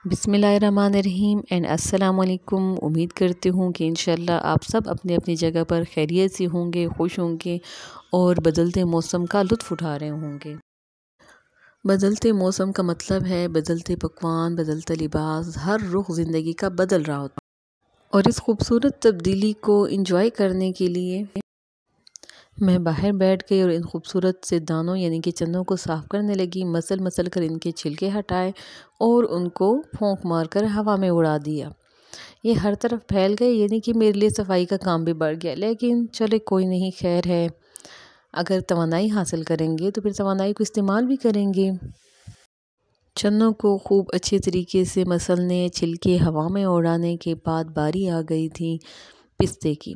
बिस्मिल्लाहिर्रहमानिर्रहीम एंड अस्सलाम वालेकुम। उम्मीद करती हूँ कि इंशाल्लाह आप सब अपनी अपनी जगह पर खैरियत से होंगे, खुश होंगे और बदलते मौसम का लुत्फ़ उठा रहे होंगे। बदलते मौसम का मतलब है बदलते पकवान, बदलता लिबास, हर रुख ज़िंदगी का बदल रहा होता है और इस खूबसूरत तब्दीली को इंजॉय करने के लिए मैं बाहर बैठ गई और इन खूबसूरत से दानों यानी कि चनों को साफ़ करने लगी। मसल मसल कर इनके छिलके हटाए और उनको फूंक मारकर हवा में उड़ा दिया। ये हर तरफ फैल गए यानी कि मेरे लिए सफाई का काम भी बढ़ गया, लेकिन चले कोई नहीं, खैर है। अगर तवानाई हासिल करेंगे तो फिर तवानाई को इस्तेमाल भी करेंगे। चनों को खूब अच्छे तरीके से मसलने, छिलके हवा में उड़ाने के बाद बारी आ गई थी पिस्ते की।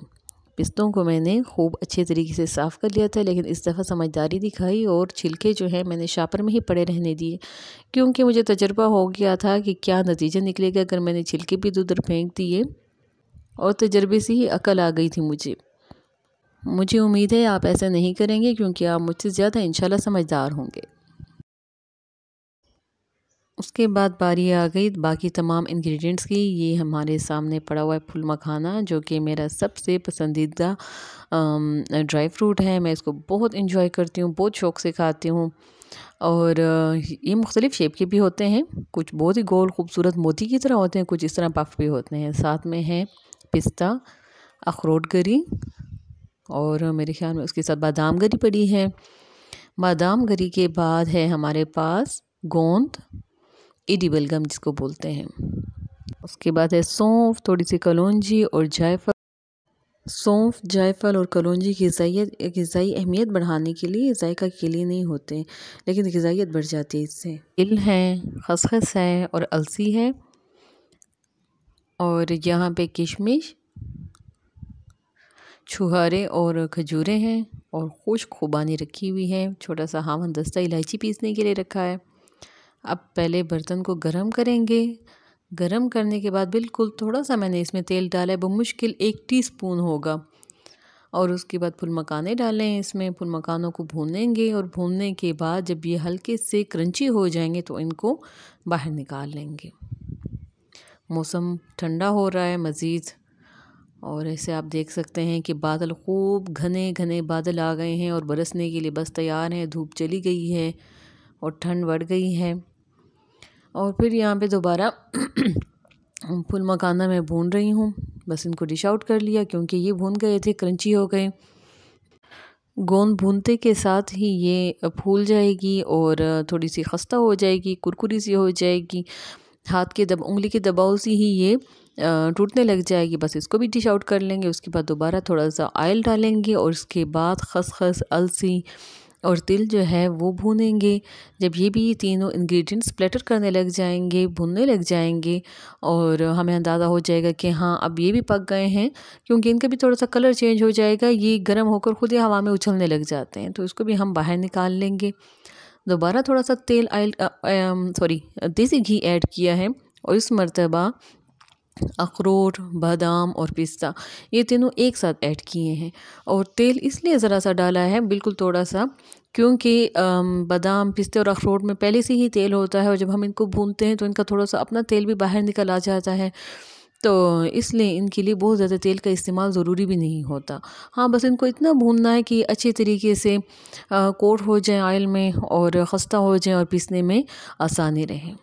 पिस्तों को मैंने खूब अच्छे तरीके से साफ़ कर लिया था, लेकिन इस दफ़ा समझदारी दिखाई और छिलके जो है मैंने शापर में ही पड़े रहने दिए, क्योंकि मुझे तजुर्बा हो गया था कि क्या नतीजा निकलेगा अगर मैंने छिलके भी इधर फेंक दिए। और तजर्बे से ही अकल आ गई थी मुझे उम्मीद है आप ऐसा नहीं करेंगे, क्योंकि आप मुझसे ज़्यादा इंशाल्लाह समझदार होंगे। उसके बाद बारी आ गई बाकी तमाम इंग्रेडिएंट्स की। ये हमारे सामने पड़ा हुआ है फुल मखाना, जो कि मेरा सबसे पसंदीदा ड्राई फ्रूट है। मैं इसको बहुत इंजॉय करती हूँ, बहुत शौक़ से खाती हूँ। और ये मुख्तलिफ़ शेप के भी होते हैं, कुछ बहुत ही गोल खूबसूरत मोती की तरह होते हैं, कुछ इस तरह पफ भी होते हैं। साथ में है पिस्ता, अखरोट गरी और मेरे ख्याल में उसके साथ बादाम गरी पड़ी है। बादाम गरी के बाद है हमारे पास गोंद, एडिबल गम जिसको बोलते हैं। उसके बाद है सौंफ, थोड़ी सी कलौंजी और जायफल। सौंफ, जायफल और कलौंजी की ग़िज़ाई अहमियत बढ़ाने के लिए, जायका के लिए नहीं होते, लेकिन ग़िज़ाइयत बढ़ जाती है इससे। तिल है, खसखस है और अलसी है। और यहाँ पे किशमिश, छुहारे और खजूरें हैं और खुश्क खुबानी रखी हुई है। छोटा सा हावन दस्ता इलायची पीसने के लिए रखा है। अब पहले बर्तन को गरम करेंगे। गरम करने के बाद बिल्कुल थोड़ा सा मैंने इसमें तेल डाला है, बमुश्किल 1 टीस्पून होगा। और उसके बाद फुल मखाने डालें इसमें। फुल मखानों को भूनेंगे और भूनने के बाद जब ये हल्के से क्रंची हो जाएंगे तो इनको बाहर निकाल लेंगे। मौसम ठंडा हो रहा है मज़ीद, और ऐसे आप देख सकते हैं कि बादल खूब घने घने बादल आ गए हैं और बरसने के लिए बस तैयार हैं। धूप चली गई है और ठंड बढ़ गई है। और फिर यहाँ पे दोबारा फुल मखाना मैं भून रही हूँ, बस इनको डिश आउट कर लिया क्योंकि ये भून गए थे, क्रंची हो गए। गोंद भूनते के साथ ही ये फूल जाएगी और थोड़ी सी खस्ता हो जाएगी, कुरकुरी सी हो जाएगी। हाथ के उंगली के दबाव से ही ये टूटने लग जाएगी। बस इसको भी डिश आउट कर लेंगे। उसके बाद दोबारा थोड़ा सा ऑयल डालेंगे और उसके बाद खसखस, अलसी और तिल जो है वो भूनेंगे। जब ये भी तीनों इंग्रेडिएंट्स स्प्लैटर करने लग जाएंगे, भुनने लग जाएंगे और हमें अंदाज़ा हो जाएगा कि हाँ अब ये भी पक गए हैं, क्योंकि इनका भी थोड़ा सा कलर चेंज हो जाएगा। ये गर्म होकर खुद ही हवा में उछलने लग जाते हैं, तो इसको भी हम बाहर निकाल लेंगे। दोबारा थोड़ा सा तेल देसी घी ऐड किया है और इस मर्तबा अखरोट, बादाम और पिस्ता ये तीनों एक साथ ऐड किए हैं। और तेल इसलिए ज़रा सा डाला है, बिल्कुल थोड़ा सा, क्योंकि बादाम, पिस्ते और अखरोट में पहले से ही तेल होता है और जब हम इनको भूनते हैं तो इनका थोड़ा सा अपना तेल भी बाहर निकल आ जाता है, तो इसलिए इनके लिए बहुत ज़्यादा तेल का इस्तेमाल ज़रूरी भी नहीं होता। हाँ, बस इनको इतना भूनना है कि अच्छे तरीके से कोट हो जाए ऑयल में और खस्ता हो जाए और पीसने में आसानी रहे।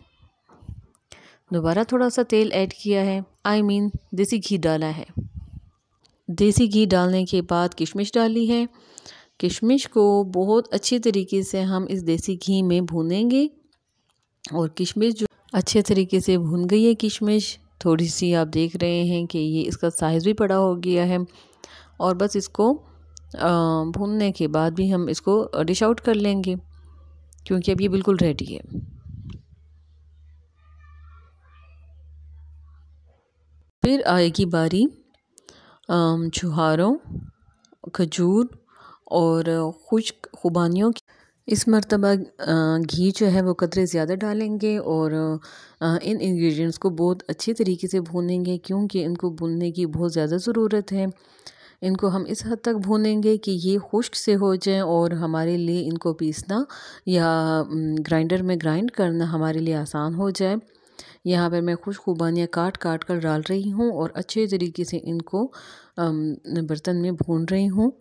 दोबारा थोड़ा सा तेल ऐड किया है, देसी घी डाला है। देसी घी डालने के बाद किशमिश डाली है। किशमिश को बहुत अच्छे तरीके से हम इस देसी घी में भूनेंगे और किशमिश जो अच्छे तरीके से भून गई है, किशमिश थोड़ी सी आप देख रहे हैं कि ये इसका साइज़ भी बड़ा हो गया है। और बस इसको भूनने के बाद भी हम इसको डिश आउट कर लेंगे, क्योंकि अब ये बिल्कुल रेडी है। फिर आएगी बारी छुहारों, खजूर और खुश्क खुबानियों की। इस मर्तबा घी जो है वो कतरे ज़्यादा डालेंगे और इन इंग्रेडिएंट्स को बहुत अच्छी तरीके से भूनेंगे, क्योंकि इनको भूनने की बहुत ज़्यादा ज़रूरत है। इनको हम इस हद तक भूनेंगे कि ये खुश्क से हो जाएं और हमारे लिए इनको पीसना या ग्राइंडर में ग्राइंड करना हमारे लिए आसान हो जाए। यहाँ पर मैं खुशबुनियाँ काट काट कर डाल रही हूँ और अच्छे तरीके से इनको बर्तन में भून रही हूँ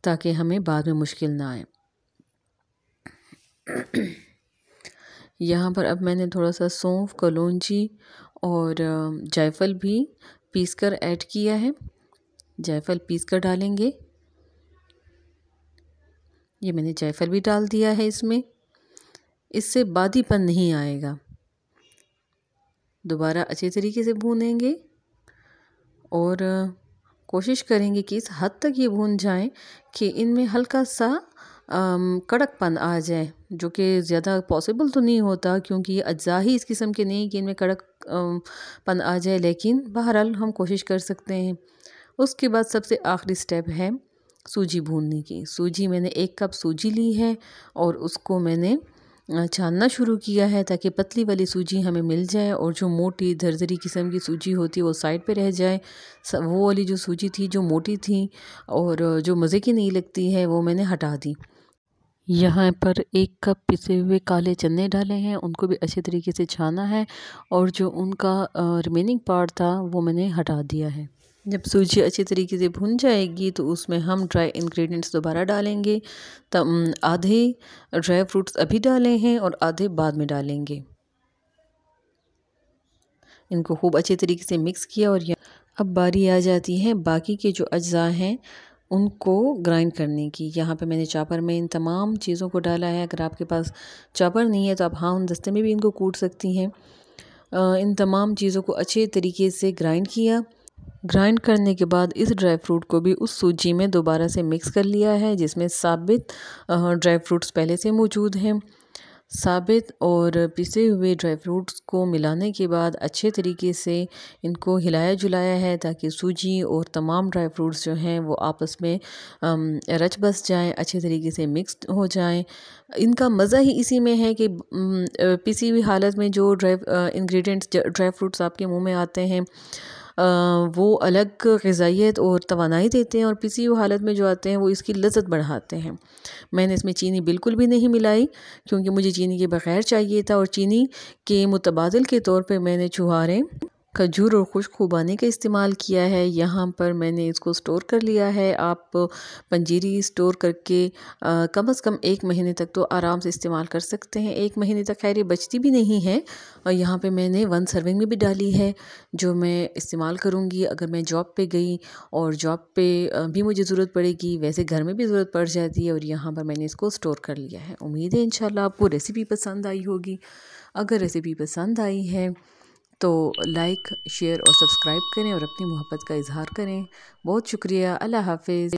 ताकि हमें बाद में मुश्किल ना आए। यहाँ पर अब मैंने थोड़ा सा सौंफ, कलौंजी और जायफल भी पीसकर ऐड किया है। जायफल पीसकर डालेंगे। ये मैंने जायफल भी डाल दिया है इसमें। इससे बादीपन नहीं आएगा। दोबारा अच्छे तरीके से भूनेंगे और कोशिश करेंगे कि इस हद तक ये भून जाएं कि इनमें हल्का सा कड़कपन आ जाए, जो कि ज़्यादा पॉसिबल तो नहीं होता क्योंकि ये अज्जा ही इस किस्म के नहीं कि इनमें कड़क पन आ जाए, लेकिन बहरहाल हम कोशिश कर सकते हैं। उसके बाद सबसे आखिरी स्टेप है सूजी भूनने की। सूजी मैंने 1 कप सूजी ली है और उसको मैंने छानना शुरू किया है ताकि पतली वाली सूजी हमें मिल जाए और जो मोटी दरदरी किस्म की सूजी होती है वो साइड पे रह जाए। वो वाली जो सूजी थी जो मोटी थी और जो मज़े की नहीं लगती है वो मैंने हटा दी। यहाँ पर 1 कप पिसे हुए काले चने डाले हैं, उनको भी अच्छे तरीके से छाना है और जो उनका रिमेनिंग पार्ट था वो मैंने हटा दिया है। जब सूजी अच्छी तरीके से भुन जाएगी तो उसमें हम ड्राई इंग्रेडिएंट्स दोबारा डालेंगे। तब आधे ड्राई फ्रूट्स अभी डाले हैं और आधे बाद में डालेंगे। इनको खूब अच्छे तरीके से मिक्स किया और अब बारी आ जाती है बाकी के जो अज्जा हैं उनको ग्राइंड करने की। यहाँ पे मैंने चॉपर में इन तमाम चीज़ों को डाला है। अगर आपके पास चॉपर नहीं है तो आप हाँ दस्ते में भी इनको कूट सकती हैं। इन तमाम चीज़ों को अच्छे तरीके से ग्राइंड किया। ग्राइंड करने के बाद इस ड्राई फ्रूट को भी उस सूजी में दोबारा से मिक्स कर लिया है जिसमें साबित ड्राई फ्रूट्स पहले से मौजूद हैं। साबित और पिसे हुए ड्राई फ्रूट्स को मिलाने के बाद अच्छे तरीके से इनको हिलाया जुलाया है ताकि सूजी और तमाम ड्राई फ्रूट्स जो हैं वो आपस में रच बस जाएं, अच्छे तरीके से मिक्स हो जाएं। इनका मज़ा ही इसी में है कि पिसी हुई हालत में जो ड्राई फ्रूट्स आपके मुंह में आते हैं वो अलग ग़िज़ाइयत और तवानाई देते हैं और पिसी हुई हालत में जो आते हैं वो इसकी लज़्ज़त बढ़ाते हैं। मैंने इसमें चीनी बिल्कुल भी नहीं मिलाई क्योंकि मुझे चीनी के बगैर चाहिए था और चीनी के मुतबादिल के तौर पे मैंने छुहारे, खजूर और खुश्क खुबानी का इस्तेमाल किया है। यहाँ पर मैंने इसको स्टोर कर लिया है। आप पंजीरी स्टोर करके कम से कम 1 महीने तक तो आराम से इस्तेमाल कर सकते हैं। 1 महीने तक खैर ये बचती भी नहीं है। और यहाँ पे मैंने 1 सर्विंग में भी डाली है जो मैं इस्तेमाल करूँगी अगर मैं जॉब पे गई और जॉब पे भी मुझे ज़रूरत पड़ेगी, वैसे घर में भी ज़रूरत पड़ जाती है। और यहाँ पर मैंने इसको स्टोर कर लिया है। उम्मीद है इंशाल्लाह आपको रेसिपी पसंद आई होगी। अगर रेसिपी पसंद आई है तो लाइक, शेयर और सब्सक्राइब करें और अपनी मोहब्बत का इजहार करें। बहुत शुक्रिया। अल्लाह हाफ़िज़।